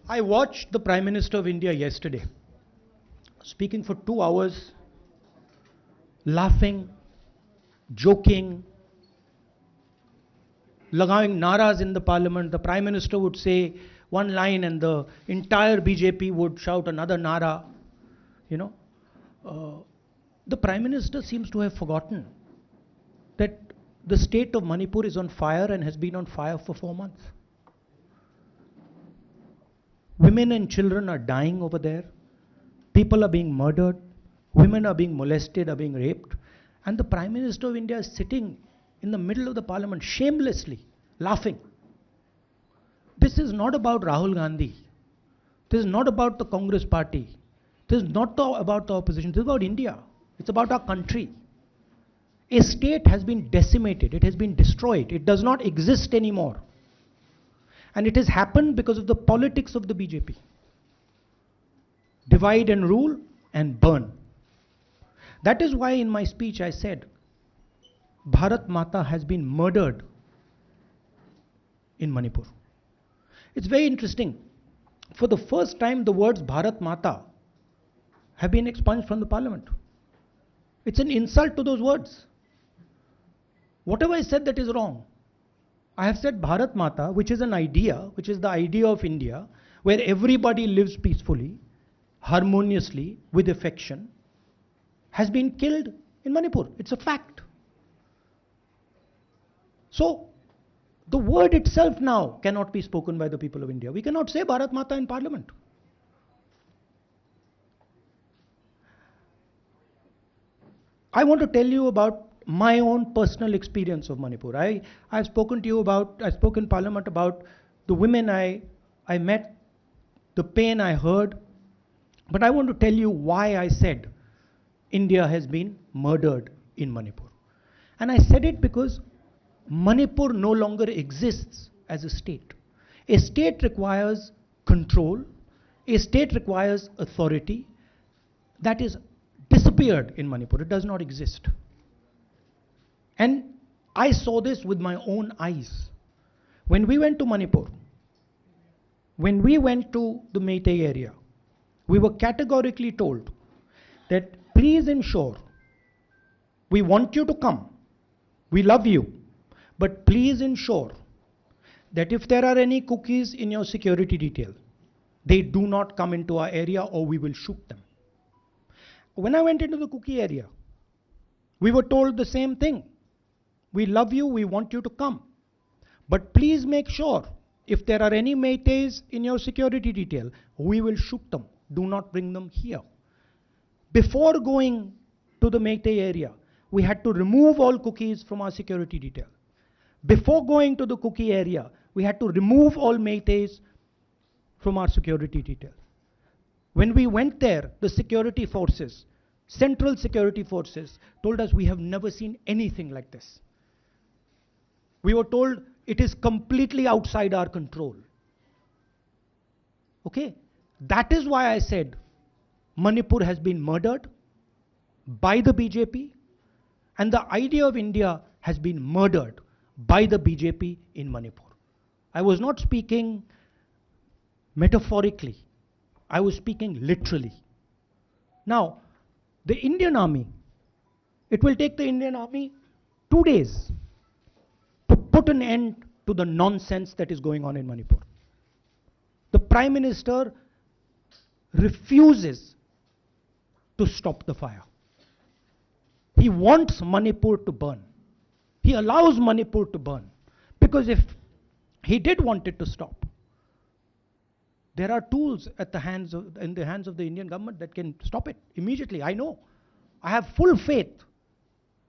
I watched the Prime Minister of India yesterday speaking for 2 hours, laughing, joking, लगाing naras in the parliament. The Prime Minister would say one line and the entire BJP would shout another nara. You know, the Prime Minister seems to have forgotten that the state of Manipur is on fire and has been on fire for 4 months. Women and children are dying over there. People are being murdered. Women are being molested, are being raped. And the Prime Minister of India is sitting in the middle of the parliament, shamelessly laughing. This is not about Rahul Gandhi. This is not about the Congress party. This is not about the opposition. This is about India. It's about our country. A state has been decimated. It has been destroyed. It does not exist anymore. And it has happened because of the politics of the BJP. Divide and rule and burn. That is why in my speech I said, Bharat Mata has been murdered in Manipur. It's very interesting. For the first time, the words Bharat Mata have been expunged from the parliament. It's an insult to those words. Whatever I said that is wrong. I have said Bharat Mata, which is an idea, which is the idea of India, where everybody lives peacefully, harmoniously, with affection, has been killed in Manipur. It's a fact. So, the word itself now cannot be spoken by the people of India. We cannot say Bharat Mata in parliament. I want to tell you about my own personal experience of Manipur. I've spoken to you about, I spoke in parliament about the women I met, the pain I heard, but I want to tell you why I said India has been murdered in Manipur. And I said it because Manipur no longer exists as a state. A state requires control, a state requires authority. That is disappeared in Manipur. It does not exist. And I saw this with my own eyes. When we went to Manipur, when we went to the Meitei area, we were categorically told that please ensure, we want you to come, we love you, but please ensure that if there are any cookies in your security detail, they do not come into our area or we will shoot them. When I went into the cookie area, we were told the same thing. We love you, we want you to come. But please make sure, if there are any Meiteis in your security detail, we will shoot them. Do not bring them here. Before going to the Meitei area, we had to remove all cookies from our security detail. Before going to the cookie area, we had to remove all Meiteis from our security detail. When we went there, the security forces, central security forces, told us we have never seen anything like this. We were told it is completely outside our control. Okay? That is why I said Manipur has been murdered by the BJP and the idea of India has been murdered by the BJP in Manipur. I was not speaking metaphorically. I was speaking literally. Now, the Indian Army, it will take the Indian Army 2 days to put an end to the nonsense that is going on in Manipur. The Prime Minister refuses to stop the fire. He wants Manipur to burn. He allows Manipur to burn. Because if he did want it to stop, there are tools in the hands of the Indian government that can stop it immediately. I know. I have full faith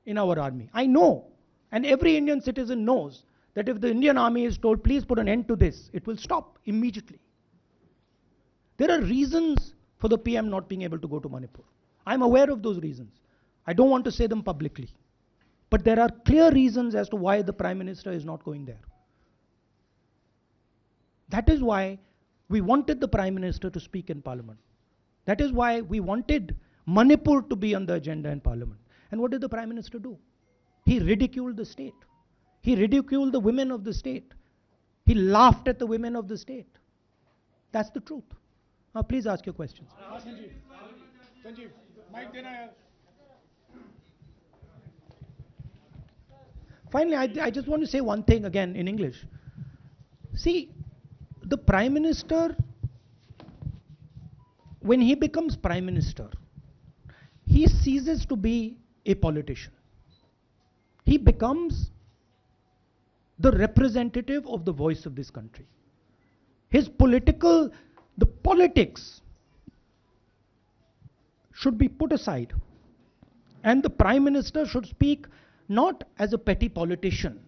in our army. I know. And every Indian citizen knows that if the Indian army is told, please put an end to this, it will stop immediately. There are reasons for the PM not being able to go to Manipur. I'm aware of those reasons. I don't want to say them publicly. But there are clear reasons as to why the Prime Minister is not going there. That is why we wanted the Prime Minister to speak in Parliament. That is why we wanted Manipur to be on the agenda in Parliament. And what did the Prime Minister do? He ridiculed the state. He ridiculed the women of the state. He laughed at the women of the state. That's the truth. Now, please ask your questions. Sanjeev mike देना यार. Finally, I just want to say one thing again in English. See, the Prime Minister, when he becomes Prime Minister, he ceases to be a politician. He becomes the representative of the voice of this country. The politics should be put aside, and the Prime Minister should speak not as a petty politician,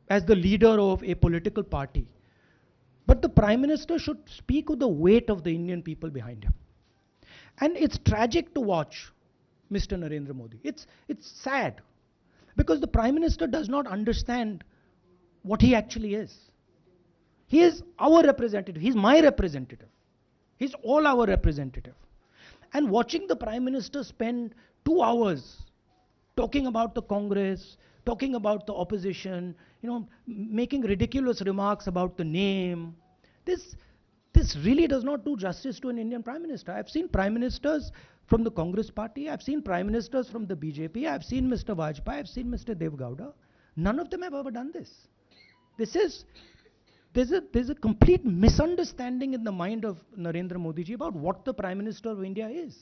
as the leader of a political party, but the Prime Minister should speak with the weight of the Indian people behind him. And it's tragic to watch Mr. Narendra Modi. It's sad, because the Prime Minister does not understand what he actually is. He is our representative. He's my representative. He's all our representative. And watching the Prime Minister spend 2 hours talking about the Congress, talking about the opposition, making ridiculous remarks about the name, this really does not do justice to an Indian Prime Minister. I've seen Prime Ministers from the Congress party, I've seen Prime Ministers from the BJP, I've seen Mr. Vajpayee, I've seen Mr. Dev Gowda. None of them have ever done this. There's a complete misunderstanding in the mind of Narendra Modi ji about what the Prime Minister of India is.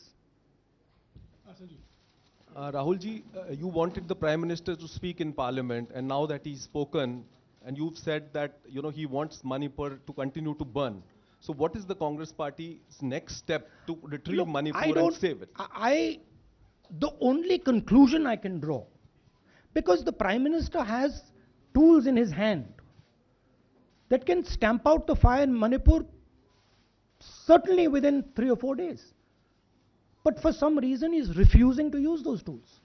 Rahul ji, you wanted the Prime Minister to speak in Parliament, and now that he's spoken, and you've said that he wants Manipur to continue to burn. So what is the Congress Party's next step to retrieve Manipur and save it? The only conclusion I can draw, because the Prime Minister has tools in his hand that can stamp out the fire in Manipur certainly within 3 or 4 days. But for some reason, he's refusing to use those tools.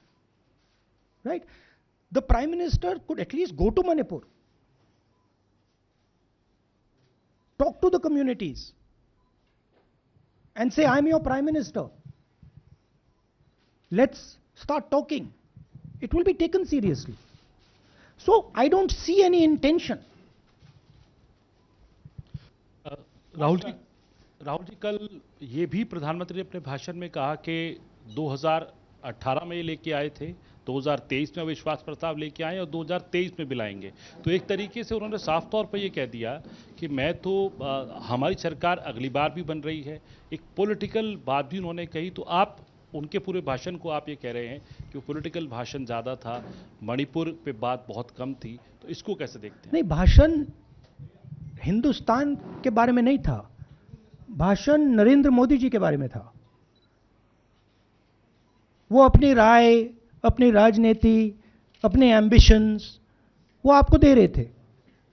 Right? The Prime Minister could at least go to Manipur, talk to the communities, and say, I'm your Prime Minister. Let's start talking. It will be taken seriously. So I don't see any intention. Rahul ji कल ये भी प्रधानमंत्री ने अपने भाषण में कहा कि 2018 में ये लेके आए थे, 2023 में विश्वास प्रस्ताव लेके आए और 2023 में भी लाएंगे. तो एक तरीके से उन्होंने साफ तौर पर ये कह दिया कि मैं तो हमारी सरकार अगली बार भी बन रही है. एक पॉलिटिकल बात भी उन्होंने कही. तो आप उनके पूरे भाषण को आप ये कह रहे हैं कि पॉलिटिकल भाषण ज़्यादा था, मणिपुर पे बात बहुत कम थी. तो इसको कैसे देखते हैं? नहीं, भाषण हिंदुस्तान के बारे में नहीं था, भाषण नरेंद्र मोदी जी के बारे में था. वो अपनी राय, अपनी राजनीति, अपने एम्बिशंस वो आपको दे रहे थे.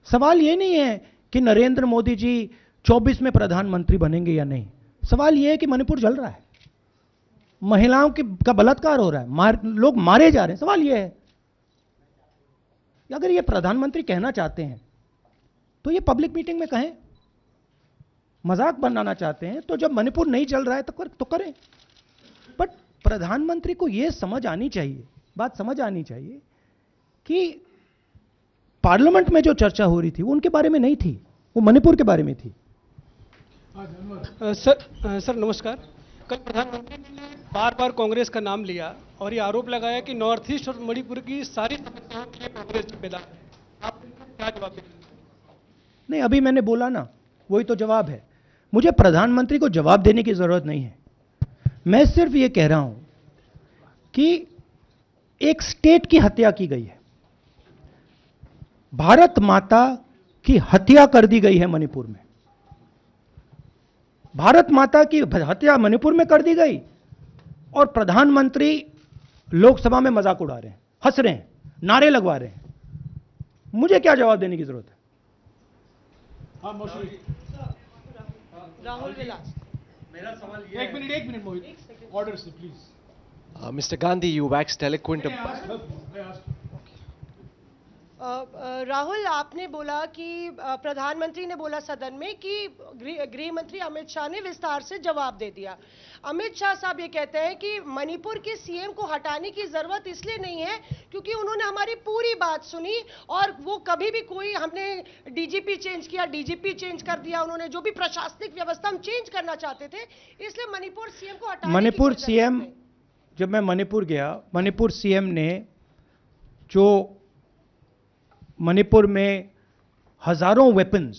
सवाल ये नहीं है कि नरेंद्र मोदी जी 24 में प्रधानमंत्री बनेंगे या नहीं. सवाल ये है कि मणिपुर जल रहा है, महिलाओं का बलात्कार हो रहा है, लोग मारे जा रहे हैं. सवाल ये है, अगर ये प्रधानमंत्री कहना चाहते हैं तो ये पब्लिक मीटिंग में कहें. मजाक बनाना चाहते हैं तो जब मणिपुर नहीं चल रहा है तो करें. बट प्रधानमंत्री को यह समझ आनी चाहिए, बात समझ आनी चाहिए कि पार्लियामेंट में जो चर्चा हो रही थी वो उनके बारे में नहीं थी, वो मणिपुर के बारे में थी. सर नमस्कार. कल प्रधानमंत्री ने बार बार कांग्रेस का नाम लिया और ये आरोप लगाया कि नॉर्थ ईस्ट और मणिपुर की सारी समस्याओं के लिए कांग्रेस जिम्मेदार है. आप क्या जवाब देंगे? नहीं, अभी मैंने बोला ना, वही तो जवाब है. मुझे प्रधानमंत्री को जवाब देने की जरूरत नहीं है. मैं सिर्फ ये कह रहा हूं कि एक स्टेट की हत्या की गई है, भारत माता की हत्या कर दी गई है मणिपुर में. भारत माता की हत्या मणिपुर में कर दी गई और प्रधानमंत्री लोकसभा में मजाक उड़ा रहे हैं, हंस रहे हैं, नारे लगवा रहे हैं. मुझे क्या जवाब देने की जरूरत है? राहुल विलास, मेरा सवाल ये है. एक मिनट मोहित, ऑर्डर से please. Mr. Gandhi, you waxed eloquent. Rahul, आपने बोला कि प्रधानमंत्री ने बोला सदन में कि गृह मंत्री अमित शाह ने विस्तार से जवाब दे दिया। अमित शाह साहब ये कहते हैं कि मणिपुर के सीएम को हटाने की जरूरत इसलिए नहीं है क्योंकि उन्होंने हमारी पूरी बात सुनी और वो कभी भी कोई हमने डीजीपी चेंज किया, डीजीपी चेंज कर दिया, उन्होंने जो भी प्रशासनिक व्यवस्था हम चेंज करना चाहते थे, इसलिए मणिपुर सीएम को हटाने मणिपुर की सीएम, जब मैं मणिपुर गया, मणिपुर सीएम ने जो मणिपुर में हजारों वेपन्स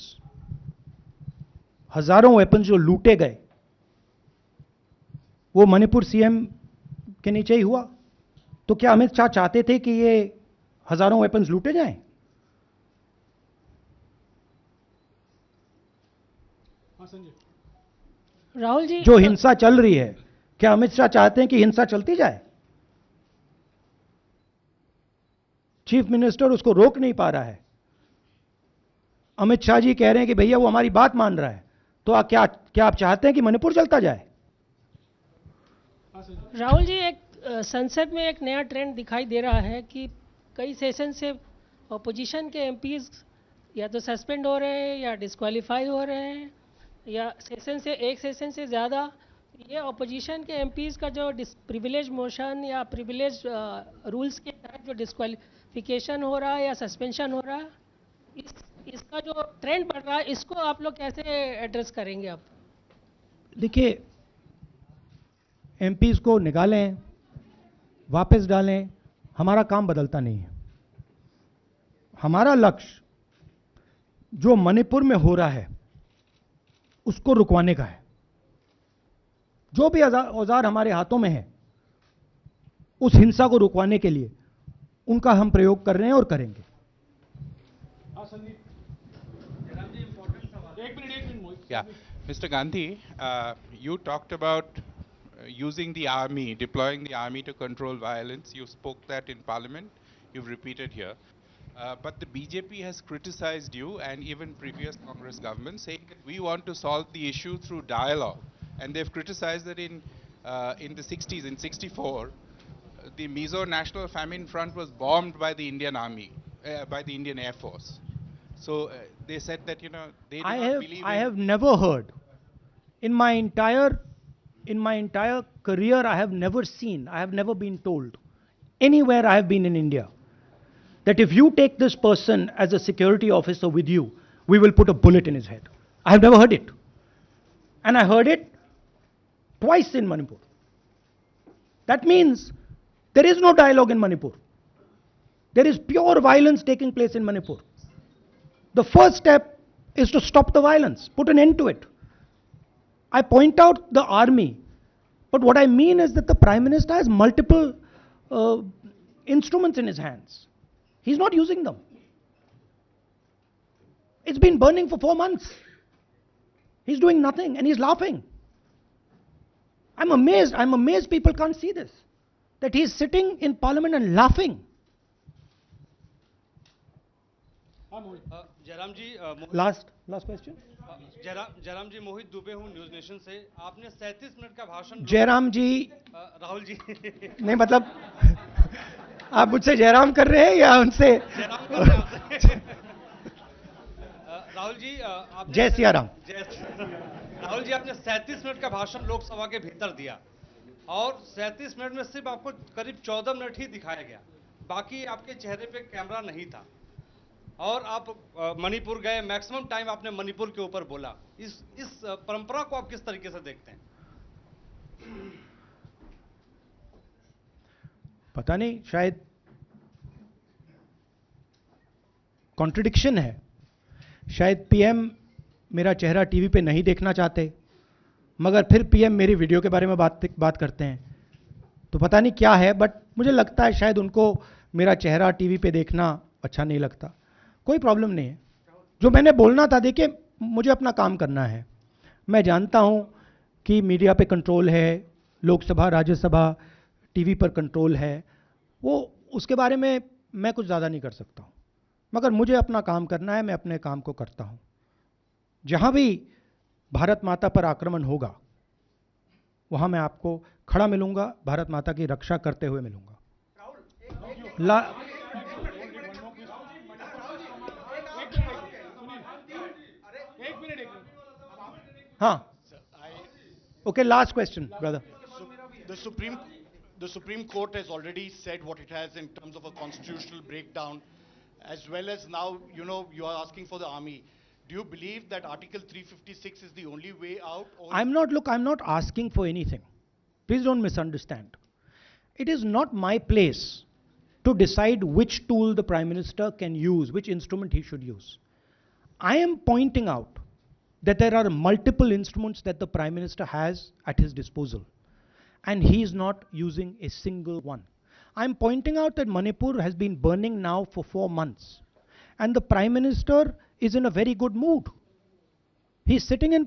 जो लूटे गए, वो मणिपुर सीएम के नीचे ही हुआ। तो क्या अमित शाह चाहते थे कि ये हजारों वेपन्स लूटे जाएं? हाँ संजय। राहुल जी, जो हिंसा चल रही है, क्या अमित शाह चाहते हैं कि हिंसा चलती जाए? चीफ मिनिस्टर उसको रोक नहीं पा रहा है। अमित शाह जी कह रहे हैं कि भैया वो हमारी बात मान रहा है, तो क्या आप चाहते हैं कि मणिपुर चलता जाए? राहुल जी, एक संसद में एक नया ट्रेंड दिखाई दे रहा है कि कई सेशन से अपोजिशन के एमपीज या तो सस्पेंड हो रहे हैं या डिस्क्वालीफाई हो रहे हैं, या एक सेशन से ज़्यादा ये अपोजिशन के एमपीज का जो प्रिविलेज मोशन या प्रिविलेज रूल्स के तहत जो डिस्क्वालिफिकेशन हो रहा है या सस्पेंशन हो रहा है, इसका जो ट्रेंड बढ़ रहा है, इसको आप लोग कैसे एड्रेस करेंगे? आप देखिए, एमपीज को निकालें, वापस डालें, हमारा काम बदलता नहीं है। हमारा लक्ष्य जो मणिपुर में हो रहा है उसको रुकवाने का है। जो भी औजार हमारे हाथों में है उस हिंसा को रुकवाने के लिए उनका हम प्रयोग कर रहे हैं और करेंगे। Yeah, Mr. Gandhi, you talked about using the army, deploying the army to control violence. You spoke that in Parliament. You've repeated here. But the BJP has criticized you and even previous Congress governments, saying that we want to solve the issue through dialogue. And they've criticized that in the 60s, in 64, the Mizo National Famine Front was bombed by the Indian Army, by the Indian Air Force. So they said that, you know, they do not believe I have never heard in my entire career, I have never been told anywhere I have been in India that if you take this person as a security officer with you, we will put a bullet in his head. I have never heard it. And I heard it twice in Manipur. That means there is no dialogue in Manipur. There is pure violence taking place in Manipur. The first step is to stop the violence, put an end to it. I point out the army, but what I mean is that the Prime Minister has multiple instruments in his hands. He's not using them. It's been burning for 4 months. He's doing nothing and he's laughing. I'm amazed people can't see this. That he's sitting in Parliament and laughing. Jairam ji, Last question. Jairam जी, मोहित दुबे हूँ news nation से। आपने 37 minute का भाषण। जयराम जी, राहुल जी नहीं, मतलब आप मुझसे जयराम कर रहे हैं या उनसे? जयराम कर रहे हैं आपसे। राहुल जी, आपने जय सिया राम। राहुल जी, आपने 37 मिनट का भाषण लोकसभा के भीतर दिया और 37 मिनट में सिर्फ आपको करीब 14 मिनट ही दिखाया गया, बाकी आपके चेहरे पे कैमरा नहीं था और आप मणिपुर गए, मैक्सिमम टाइम आपने मणिपुर के ऊपर बोला। इस परंपरा को आप किस तरीके से देखते हैं? पता नहीं, शायद कॉन्ट्रडिक्शन है। शायद पीएम मेरा चेहरा टीवी पे नहीं देखना चाहते, मगर फिर पीएम मेरी वीडियो के बारे में बात करते हैं, तो पता नहीं क्या है, बट मुझे लगता है शायद उनको मेरा चेहरा टीवी पे देखना अच्छा नहीं लगता। कोई प्रॉब्लम नहीं है। जो मैंने बोलना था, देखिए, मुझे अपना काम करना है। मैं जानता हूं कि मीडिया पे कंट्रोल है, लोकसभा, राज्यसभा, टीवी पर कंट्रोल है, वो उसके बारे में मैं कुछ ज़्यादा नहीं कर सकता हूं, मगर मुझे अपना काम करना है, मैं अपने काम को करता हूं। जहां भी भारत माता पर आक्रमण होगा वहां मैं आपको खड़ा मिलूंगा, भारत माता की रक्षा करते हुए मिलूंगा। Huh. Okay, last question, brother. So the Supreme, the Supreme Court has already said what it has in terms of a constitutional breakdown, as well as now, you are asking for the army. Do you believe that Article 356 is the only way out? Or I'm not asking for anything. Please don't misunderstand. It is not my place to decide which tool the Prime Minister can use, which instrument he should use. I am pointing out that there are multiple instruments that the Prime Minister has at his disposal, and he is not using a single one. I'm pointing out that Manipur has been burning now for 4 months, and the Prime Minister is in a very good mood. He's sitting in